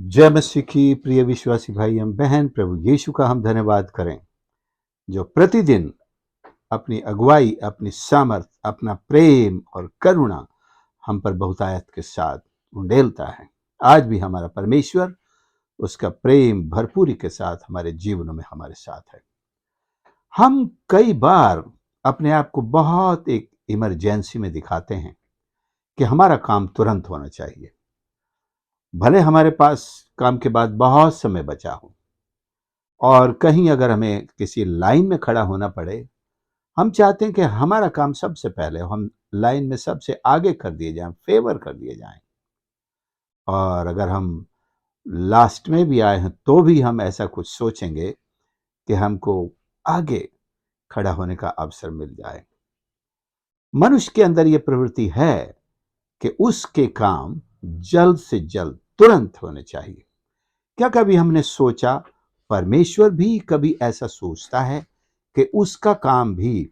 जय मसीह की प्रिय विश्वासी भाई एवं बहन, प्रभु यीशु का हम धन्यवाद करें जो प्रतिदिन अपनी अगुवाई, अपनी सामर्थ, अपना प्रेम और करुणा हम पर बहुतायत के साथ उंडेलता है। आज भी हमारा परमेश्वर उसका प्रेम भरपूरी के साथ हमारे जीवनों में हमारे साथ है। हम कई बार अपने आप को बहुत एक इमरजेंसी में दिखाते हैं कि हमारा काम तुरंत होना चाहिए, भले हमारे पास काम के बाद बहुत समय बचा हो और कहीं अगर हमें किसी लाइन में खड़ा होना पड़े, हम चाहते हैं कि हमारा काम सबसे पहले हो, हम लाइन में सबसे आगे कर दिए जाएं, फेवर कर दिए जाएं। और अगर हम लास्ट में भी आए हैं तो भी हम ऐसा कुछ सोचेंगे कि हमको आगे खड़ा होने का अवसर मिल जाए। मनुष्य के अंदर यह प्रवृत्ति है कि उसके काम जल्द से जल्द तुरंत होने चाहिए। क्या कभी हमने सोचा परमेश्वर भी कभी ऐसा सोचता है कि उसका काम भी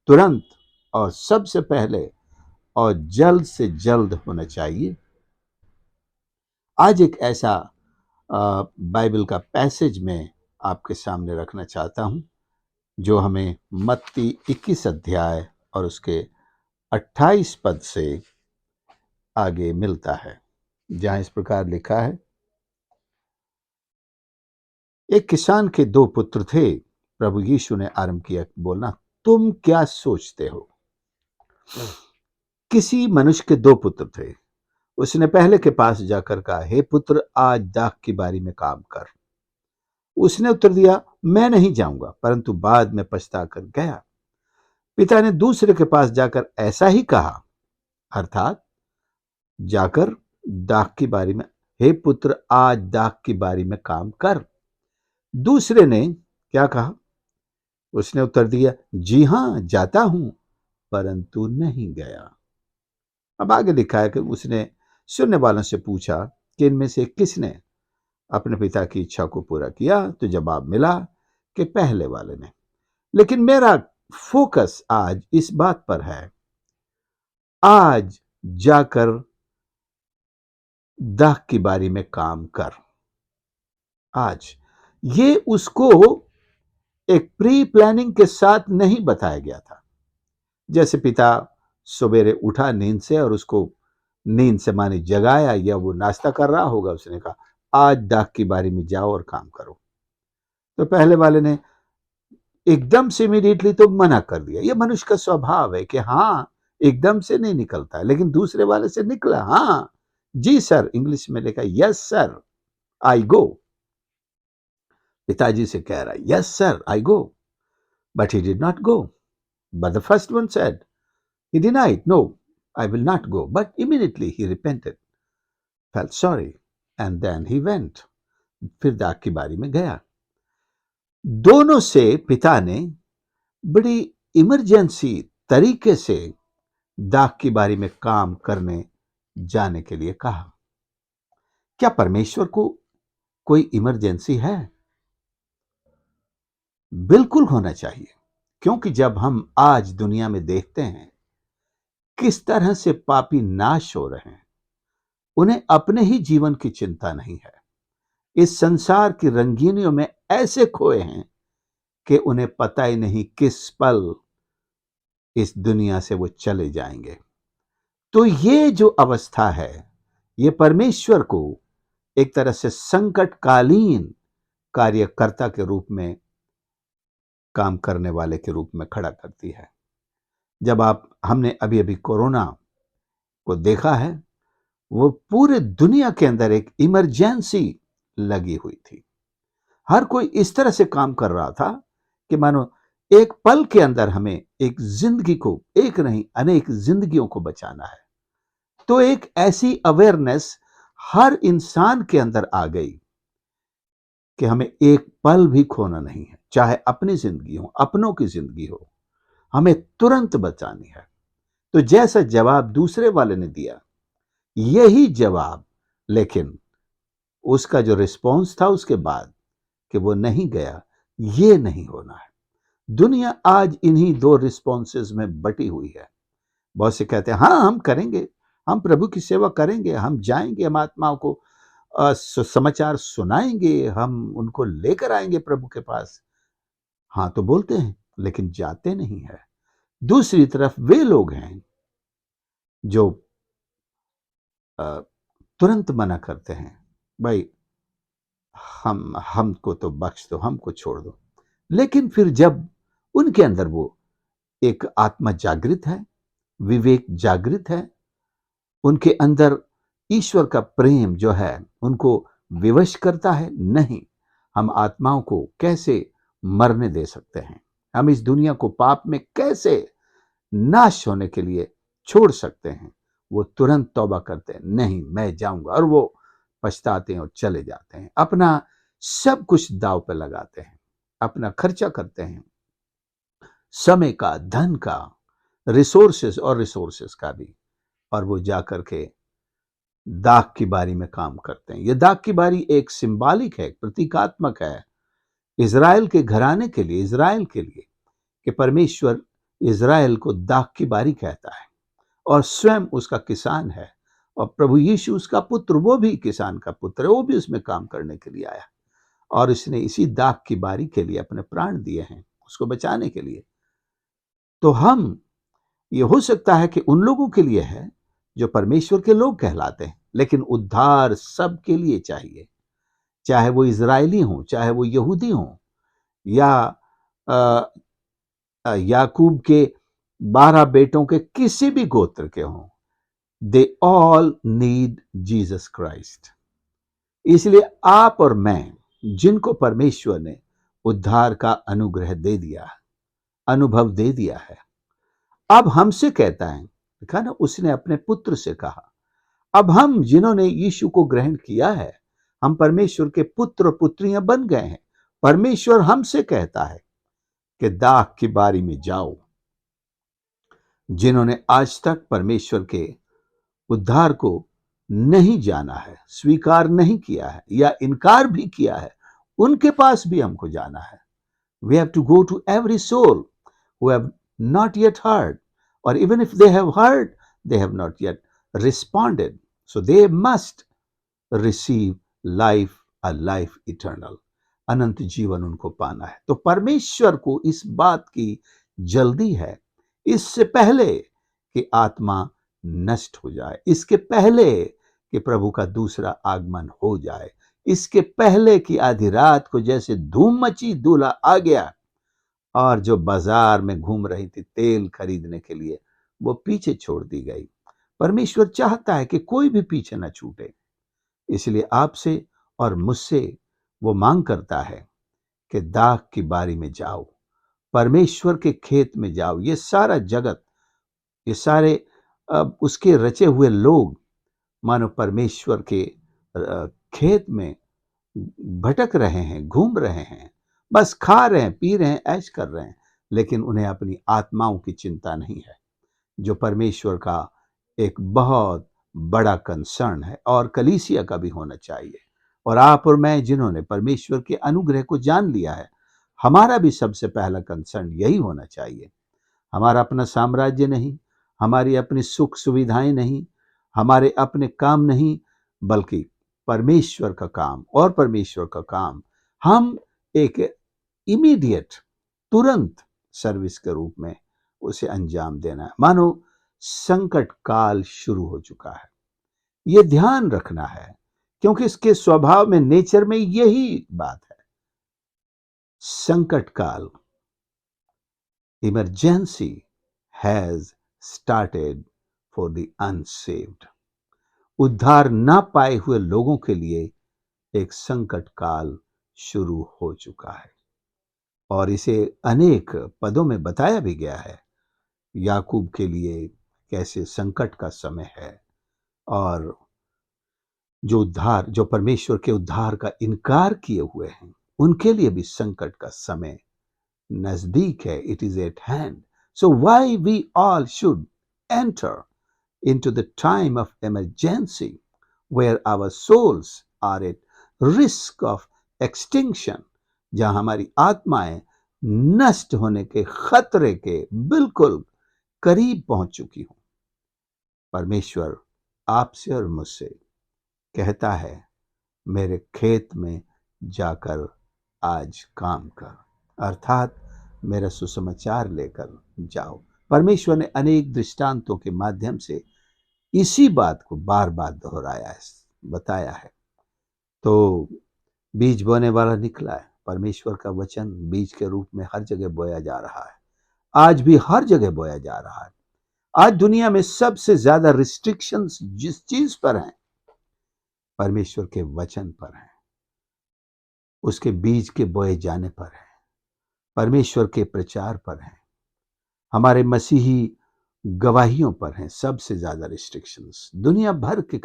तुरंत और सबसे पहले और जल्द से जल्द होना चाहिए? आज एक ऐसा बाइबल का पैसेज में आपके सामने रखना चाहता हूं जो हमें मत्ती 21 अध्याय और उसके 28 पद से आगे मिलता है, जहां इस प्रकार लिखा है। एक किसान के दो पुत्र थे। प्रभु यीशु ने आरंभ किया बोलना, तुम क्या सोचते हो? किसी मनुष्य के दो पुत्र थे। उसने पहले के पास जाकर कहा, हे पुत्र, आज दाख की बारी में काम कर। उसने उत्तर दिया, मैं नहीं जाऊंगा, परंतु बाद में पछता कर गया। पिता ने दूसरे के पास जाकर ऐसा ही कहा, अर्थात जाकर दाख की बारी में, हे पुत्र, आज दाख की बारी में काम कर। दूसरे ने क्या कहा? उसने उत्तर दिया, जी हां, जाता हूं, परंतु नहीं गया। अब आगे लिखा है कि उसने सुनने वालों से पूछा कि इनमें से किसने अपने पिता की इच्छा को पूरा किया? तो जवाब मिला कि पहले वाले ने। लेकिन मेरा फोकस आज इस बात पर है, आज जाकर दाख की बारी में काम कर। आज ये उसको एक प्री प्लानिंग के साथ नहीं बताया गया था। जैसे पिता सवेरे उठा नींद से और उसको नींद से माने जगाया, या वो नाश्ता कर रहा होगा, उसने कहा आज दाख की बारी में जाओ और काम करो। तो पहले वाले ने एकदम से इमीडिएटली तो मना कर दिया। ये मनुष्य का स्वभाव है कि हाँ, एकदम से नहीं निकलता है, लेकिन दूसरे वाले से निकला। हाँ जी सर, इंग्लिश में लिखा यस सर आई गो। पिताजी से कह रहा है yes sir I go, but he did not go. But the first one said, he denied, no, I will not go. But immediately he repented, felt sorry, and then he went. फिर दाग की बारी में गया। दोनों से पिता ने बड़ी इमरजेंसी तरीके से दाग की बारी में काम करने जाने के लिए कहा। क्या परमेश्वर को कोई इमरजेंसी है? बिल्कुल होना चाहिए, क्योंकि जब हम आज दुनिया में देखते हैं किस तरह से पापी नाश हो रहे हैं, उन्हें अपने ही जीवन की चिंता नहीं है। इस संसार की रंगीनियों में ऐसे खोए हैं कि उन्हें पता ही नहीं किस पल इस दुनिया से वो चले जाएंगे। तो ये जो अवस्था है, ये परमेश्वर को एक तरह से संकटकालीन कार्यकर्ता के रूप में, काम करने वाले के रूप में खड़ा करती है। जब हमने अभी अभी कोरोना को देखा है, वो पूरे दुनिया के अंदर एक इमरजेंसी लगी हुई थी। हर कोई इस तरह से काम कर रहा था कि मानो एक पल के अंदर हमें एक जिंदगी को, एक नहीं अनेक जिंदगियों को बचाना है। तो एक ऐसी अवेयरनेस हर इंसान के अंदर आ गई कि हमें एक पल भी खोना नहीं है, चाहे अपनी जिंदगी हो, अपनों की जिंदगी हो, हमें तुरंत बचानी है। तो जैसा जवाब दूसरे वाले ने दिया, यही जवाब, लेकिन उसका जो रिस्पॉन्स था उसके बाद कि वो नहीं गया, ये नहीं होना है। दुनिया आज इन्हीं दो रिस्पॉन्सेज में बटी हुई है। बहुत से कहते हैं हाँ हम करेंगे, हम प्रभु की सेवा करेंगे, हम जाएंगे, हम आत्माओं को समाचार सुनाएंगे, हम उनको लेकर आएंगे प्रभु के पास। हाँ तो बोलते हैं लेकिन जाते नहीं है। दूसरी तरफ वे लोग हैं जो तुरंत मना करते हैं, भाई हमको तो बख्श दो, हमको छोड़ दो। लेकिन फिर जब उनके अंदर वो एक आत्मा जागृत है, विवेक जागृत है, उनके अंदर ईश्वर का प्रेम जो है उनको विवश करता है, नहीं हम आत्माओं को कैसे मरने दे सकते हैं, हम इस दुनिया को पाप में कैसे नाश होने के लिए छोड़ सकते हैं। वो तुरंत तौबा करते हैं, नहीं मैं जाऊंगा, और वो पछताते हैं और चले जाते हैं, अपना सब कुछ दाव पे लगाते हैं, अपना खर्चा करते हैं, समय का, धन का, रिसोर्सेस का भी, और वो जाकर के दाख की बारी में काम करते हैं। ये दाख की बारी एक सिंबॉलिक है, प्रतीकात्मक है इज़राइल के घराने के लिए, इज़राइल के लिए, कि परमेश्वर इज़राइल को दाख की बारी कहता है और स्वयं उसका किसान है, और प्रभु यीशु उसका पुत्र, वो भी किसान का पुत्र है, वो भी उसमें काम करने के लिए आया और इसने इसी दाख की बारी के लिए अपने प्राण दिए हैं, उसको बचाने के लिए। तो हम, ये हो सकता है कि उन लोगों के लिए है जो परमेश्वर के लोग कहलाते हैं, लेकिन उद्धार सबके लिए चाहिए, चाहे वो इजरायली हो, चाहे वो यहूदी हो, या याकूब के 12 बेटों के किसी भी गोत्र के हों, they all need Jesus Christ. इसलिए आप और मैं, जिनको परमेश्वर ने उद्धार का अनुग्रह दे दिया, अनुभव दे दिया है, अब हमसे कहता है, देखा ना, उसने अपने पुत्र से कहा, अब हम जिन्होंने यीशु को ग्रहण किया है, हम परमेश्वर के पुत्र और पुत्रियां बन गए हैं। परमेश्वर हमसे कहता है कि दाख की बारी में जाओ। जिन्होंने आज तक परमेश्वर के उद्धार को नहीं जाना है, स्वीकार नहीं किया है या इनकार भी किया है, उनके पास भी हमको जाना है। We have to go to every soul who have not yet heard, or even if they have heard, they have not yet responded. So they must receive life, a life eternal. अनंत जीवन उनको पाना है। तो परमेश्वर को इस बात की जल्दी है, इससे पहले कि आत्मा नष्ट हो जाए, इसके पहले कि प्रभु का दूसरा आगमन हो जाए, इसके पहले कि आधी रात को जैसे धूम मची, दूल्हा आ गया और जो बाजार में घूम रही थी तेल खरीदने के लिए, वो पीछे छोड़ दी गई। परमेश्वर चाहता है कि कोई भी पीछे न छूटे, इसलिए आपसे और मुझसे वो मांग करता है कि दाख की बारी में जाओ, परमेश्वर के खेत में जाओ। ये सारा जगत, ये सारे उसके रचे हुए लोग मानो परमेश्वर के खेत में भटक रहे हैं, घूम रहे हैं, बस खा रहे हैं, पी रहे हैं, ऐश कर रहे हैं, लेकिन उन्हें अपनी आत्माओं की चिंता नहीं है, जो परमेश्वर का एक बहुत बड़ा कंसर्न है और कलीसिया का भी होना चाहिए। और आप और मैं जिन्होंने परमेश्वर के अनुग्रह को जान लिया है, हमारा भी सबसे पहला कंसर्न यही होना चाहिए। हमारा अपना साम्राज्य नहीं, हमारी अपनी सुख सुविधाएं नहीं, हमारे अपने काम नहीं, बल्कि परमेश्वर का काम, और परमेश्वर का काम हम एक इमीडिएट, तुरंत सर्विस के रूप में उसे अंजाम देना है। मानो संकट काल शुरू हो चुका है, ये ध्यान रखना है, क्योंकि इसके स्वभाव में, नेचर में यही बात है। संकट काल, emergency has started for the unsaved. उद्धार ना पाए हुए लोगों के लिए एक संकट काल शुरू हो चुका है, और इसे अनेक पदों में बताया भी गया है। याकूब के लिए कैसे संकट का समय है, और जो परमेश्वर के उद्धार का इनकार किए हुए हैं, उनके लिए भी संकट का समय नजदीक है, it is at hand. So why we all should enter into the time of emergency where our souls are at risk of extinction, जहां हमारी आत्माएं नष्ट होने के खतरे के बिल्कुल करीब पहुंच चुकी हूं। परमेश्वर आपसे और मुझसे कहता है मेरे खेत में जाकर आज काम कर, अर्थात मेरा सुसमाचार लेकर जाओ। परमेश्वर ने अनेक दृष्टांतों के माध्यम से इसी बात को बार बार दोहराया है, बताया है। तो बीज बोने वाला निकला है, परमेश्वर का वचन बीज के रूप में हर जगह बोया जा रहा है, आज भी हर जगह बोया जा रहा है। आज दुनिया में सबसे ज्यादा रिस्ट्रिक्शंस जिस चीज पर हैं, परमेश्वर के वचन पर है, उसके बीज के बोए जाने पर है, परमेश्वर के प्रचार पर है, हमारे मसीही गवाहियों पर हैं सबसे ज्यादा रिस्ट्रिक्शंस। दुनिया भर के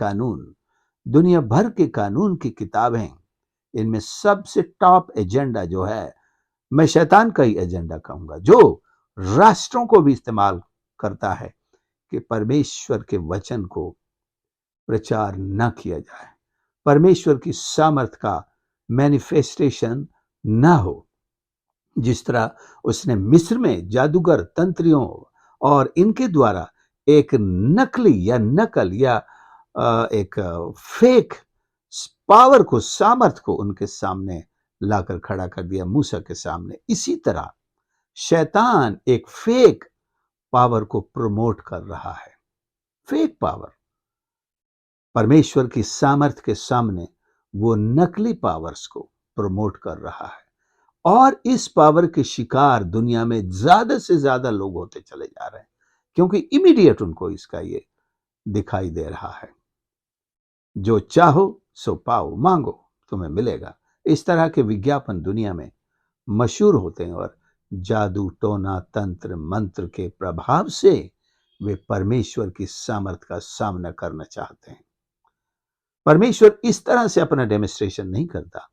कानून की किताबें, इनमें सबसे टॉप एजेंडा जो है, मैं शैतान का ही एजेंडा कहूंगा, जो राष्ट्रों को भी इस्तेमाल करता है कि परमेश्वर के वचन को प्रचार न किया जाए, परमेश्वर की सामर्थ का मैनिफेस्टेशन न हो। जिस तरह उसने मिस्र में जादूगर, तंत्रियों और इनके द्वारा एक नकली या नकल या एक फेक पावर को, सामर्थ को उनके सामने लाकर खड़ा कर दिया, मूसा के सामने। इसी तरह शैतान एक फेक पावर को प्रमोट कर रहा है, फेक पावर। परमेश्वर की सामर्थ के सामने वो नकली पावर्स को प्रमोट कर रहा है, और इस पावर के शिकार दुनिया में ज्यादा से ज्यादा लोग होते चले जा रहे हैं, क्योंकि इमीडिएट उनको इसका ये दिखाई दे रहा है, जो चाहो सो पाओ, मांगो तुम्हें मिलेगा। इस तरह के विज्ञापन दुनिया में मशहूर होते हैं, और जादू, टोना, तंत्र, मंत्र के प्रभाव से वे परमेश्वर की सामर्थ का सामना करना चाहते हैं। परमेश्वर इस तरह से अपना डेमोन्स्ट्रेशन नहीं करता,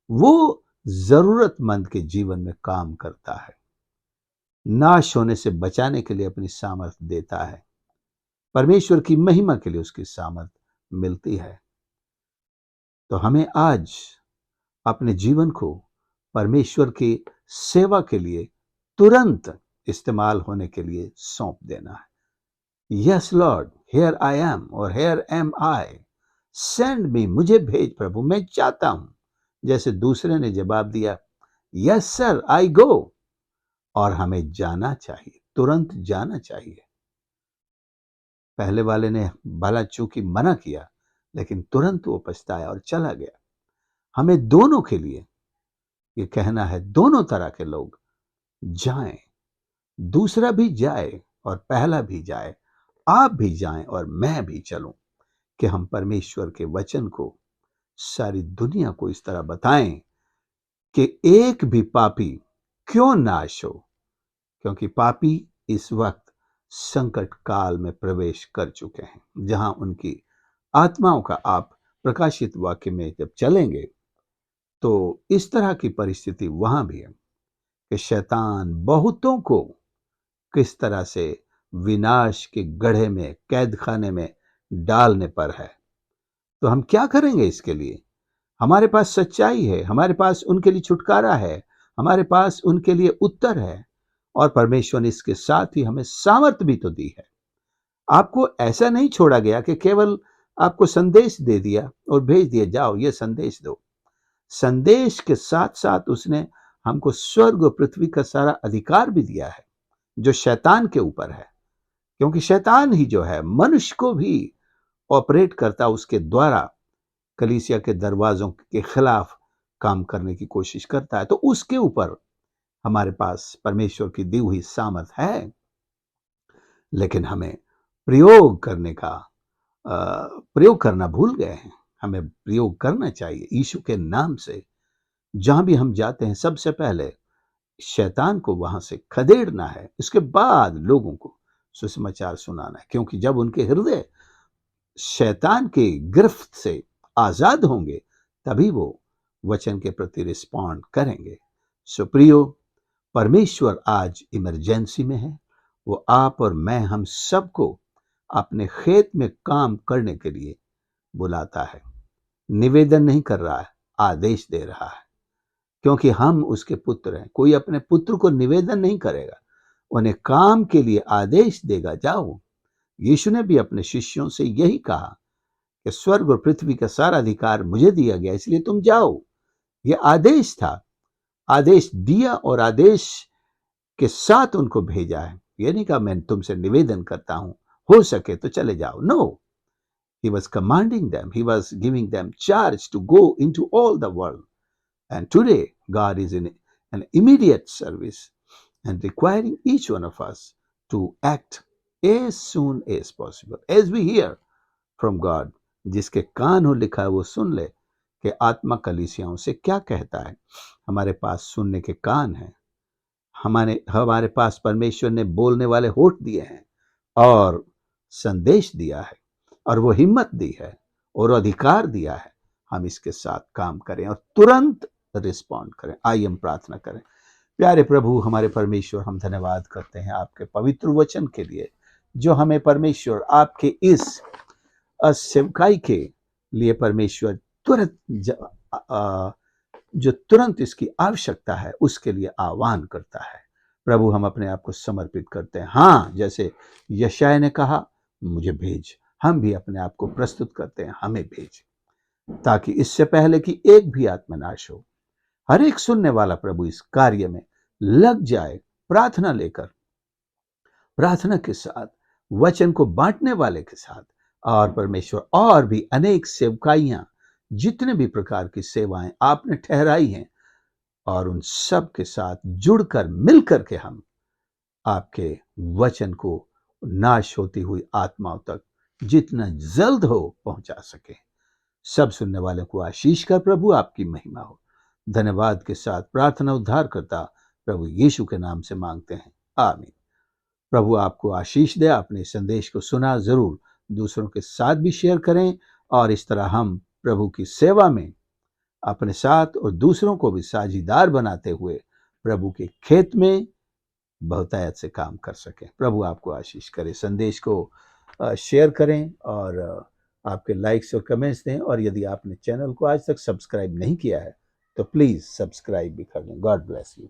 वो जरूरतमंद के जीवन में काम करता है, नाश होने से बचाने के लिए अपनी सामर्थ देता है, परमेश्वर की महिमा के लिए उसकी सामर्थ मिलती है। तो हमें आज अपने जीवन को परमेश्वर की सेवा के लिए तुरंत इस्तेमाल होने के लिए सौंप देना है। Yes lord, here I am, और here am I, send me, मुझे भेज प्रभु, मैं चाहता हूं। जैसे दूसरे ने जवाब दिया, यस सर, आई गो, और हमें जाना चाहिए, तुरंत जाना चाहिए। पहले वाले ने भला चूंकि मना किया, लेकिन तुरंत वो पछताया और चला गया। हमें दोनों के लिए ये कहना है, दोनों तरह के लोग जाएं, दूसरा भी जाए और पहला भी जाए, आप भी जाएं और मैं भी चलूं, कि हम परमेश्वर के वचन को सारी दुनिया को इस तरह बताएं कि एक भी पापी क्यों नाश हो, क्योंकि पापी इस वक्त संकट काल में प्रवेश कर चुके हैं, जहां उनकी आत्माओं का आप प्रकाशित वाक्य में जब चलेंगे तो इस तरह की परिस्थिति वहां भी है कि शैतान बहुतों को किस तरह से विनाश के गड्ढे में, कैद खाने में डालने पर है। तो हम क्या करेंगे इसके लिए? हमारे पास सच्चाई है, हमारे पास उनके लिए छुटकारा है, हमारे पास उनके लिए उत्तर है, और परमेश्वर ने इसके साथ ही हमें सामर्थ भी तो दी है। आपको ऐसा नहीं छोड़ा गया कि केवल आपको संदेश दे दिया और भेज दिया, जाओ ये संदेश दो। संदेश के साथ साथ उसने हमको स्वर्ग और पृथ्वी का सारा अधिकार भी दिया है, जो शैतान के ऊपर है, क्योंकि शैतान ही जो है मनुष्य को भी ऑपरेट करता, उसके द्वारा कलीसिया के दरवाजों के खिलाफ काम करने की कोशिश करता है। तो उसके ऊपर हमारे पास परमेश्वर की दी हुई सामर्थ है, लेकिन हमें प्रयोग करना भूल गए हैं। हमें प्रयोग करना चाहिए यीशु के नाम से। जहां भी हम जाते हैं, सबसे पहले शैतान को वहां से खदेड़ना है, उसके बाद लोगों को सुसमाचार सुनाना है, क्योंकि जब उनके हृदय शैतान के गिरफ्त से आजाद होंगे, तभी वो वचन के प्रति रिस्पॉन्ड करेंगे। सो प्रियो, परमेश्वर आज इमरजेंसी में है। वो आप और मैं, हम सबको अपने खेत में काम करने के लिए बुलाता है। निवेदन नहीं कर रहा है, आदेश दे रहा है, क्योंकि हम उसके पुत्र हैं। कोई अपने पुत्र को निवेदन नहीं करेगा, उन्हें काम के लिए आदेश देगा, जाओ। यीशु ने भी अपने शिष्यों से यही कहा कि स्वर्ग और पृथ्वी का सारा अधिकार मुझे दिया गया, इसलिए तुम जाओ। ये आदेश था, आदेश दिया और आदेश के साथ उनको भेजा है। ये नहीं कहा मैं तुमसे निवेदन करता हूं, हो सके तो चले जाओ। No, he was commanding them, he was giving them charge to go into all the world. And today God is in an immediate service and requiring each one of us to act as soon as possible as we hear from God. जिसके कान हो लिखा है वो सुन ले कि आत्मा कलीसियाओं से क्या कहता है। हमारे पास सुनने के कान हैं, हमारे पास परमेश्वर ने बोलने वाले होठ दिए हैं और संदेश दिया है और वो हिम्मत दी है और अधिकार दिया है। हम इसके साथ काम करें और तुरंत रिस्पॉन्ड करें। आइए हम प्रार्थना करें। प्यारे प्रभु हमारे परमेश्वर, हम धन्यवाद करते हैं आपके पवित्र वचन के लिए, जो हमें परमेश्वर आपके इस सेवकाई के लिए परमेश्वर तुरंत जो तुरंत इसकी आवश्यकता है उसके लिए आह्वान करता है। प्रभु हम अपने आप को समर्पित करते हैं। हाँ, जैसे यशायाह ने कहा मुझे भेज, हम भी अपने आप को प्रस्तुत करते हैं, हमें भेज, ताकि इससे पहले कि एक भी आत्मा नाश हो, हर एक सुनने वाला प्रभु इस कार्य में लग जाए, प्रार्थना लेकर, प्रार्थना के साथ, वचन को बांटने वाले के साथ। और परमेश्वर और भी अनेक सेवकाइयां, जितने भी प्रकार की सेवाएं आपने ठहराई हैं, और उन सब के साथ जुड़कर मिलकर के हम आपके वचन को नाश होती हुई आत्माओं तक जितना जल्द हो पहुंचा सके। सब सुनने वाले को आशीष कर प्रभु आपकी महिमा हो। धन्यवाद के साथ प्रार्थना उद्धार करता प्रभु यीशु के नाम से मांगते हैं, आमीन। प्रभु आपको आशीष दे। आपने संदेश को सुना, जरूर दूसरों के साथ भी शेयर करें, और इस तरह हम प्रभु की सेवा में अपने साथ और दूसरों को भी साझीदार बनाते हुए प्रभु के खेत में बहुतायत से काम कर सकें। प्रभु आपको आशीष करे। संदेश को शेयर करें और आपके लाइक्स और कमेंट्स दें, और यदि आपने चैनल को आज तक सब्सक्राइब नहीं किया है तो प्लीज सब्सक्राइब भी कर लें। God bless you.